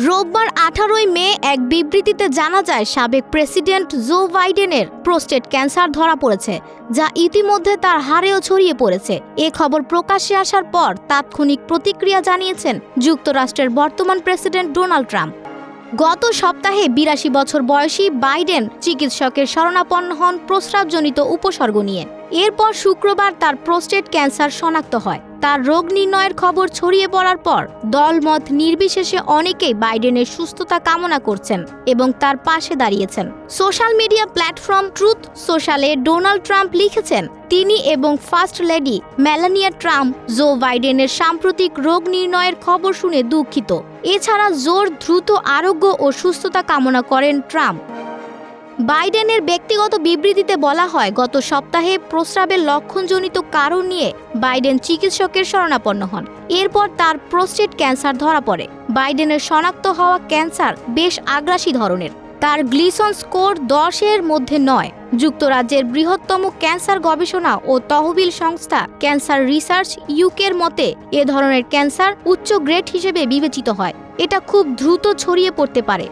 রোববার 18 মে এক বিবৃতিতে জানা যায় সাবেক প্রেসিডেন্ট জো বাইডেনের প্রোস্টেট ক্যান্সার ধরা পড়েছে, যা ইতিমধ্যে তার হাড়েও ছড়িয়ে পড়েছে। এ খবর প্রকাশ্যে আসার পর তাৎক্ষণিক প্রতিক্রিয়া জানিয়েছেন যুক্তরাষ্ট্রের বর্তমান প্রেসিডেন্ট ডোনাল্ড ট্রাম্প। গত সপ্তাহে 82 বছর বয়সী বাইডেন চিকিৎসকের শরণাপন্ন হন প্রস্রাবজনিত উপসর্গ নিয়ে। এরপর শুক্রবার তার প্রোস্টেট ক্যান্সার শনাক্ত হয়। তার রোগ নির্ণয়ের খবর ছড়িয়ে পড়ার পর দলমত নির্বিশেষে অনেকেই বাইডেনের সুস্থতা কামনা করছেন এবং তার পাশে দাঁড়িয়েছেন। সোশ্যাল মিডিয়া প্ল্যাটফর্ম ট্রুথ সোশ্যালে ডোনাল্ড ট্রাম্প লিখেছেন, তিনি এবং first lady Melania Trump Joe বাইডেনের সাম্প্রতিক রোগ নির্ণয়ের খবর শুনে দুঃখিত। এছাড়া জোর দ্রুত আরোগ্য ও সুস্থতা কামনা করেন ট্রাম্প। বাইডেনের ব্যক্তিগত বিবৃতিতে বলা হয়, গত সপ্তাহে প্রস্রাবের লক্ষণজনিত কারণ নিয়ে বাইডেন চিকিৎসকের শরণাপন্ন হন। এরপর তার প্রোস্টেট ক্যান্সার ধরা পড়ে। বাইডেনের শনাক্ত হওয়া ক্যান্সার বেশ আগ্রাসী ধরনের। তার গ্লিসন স্কোর 10-এর মধ্যে 9। যুক্তরাজ্যের বৃহত্তম ক্যান্সার গবেষণা ও তহবিল সংস্থা ক্যান্সার রিসার্চ ইউকের মতে এ ধরনের ক্যান্সার উচ্চ গ্রেড হিসেবে বিবেচিত হয়। এটা খুব দ্রুত ছড়িয়ে পড়তে পারে।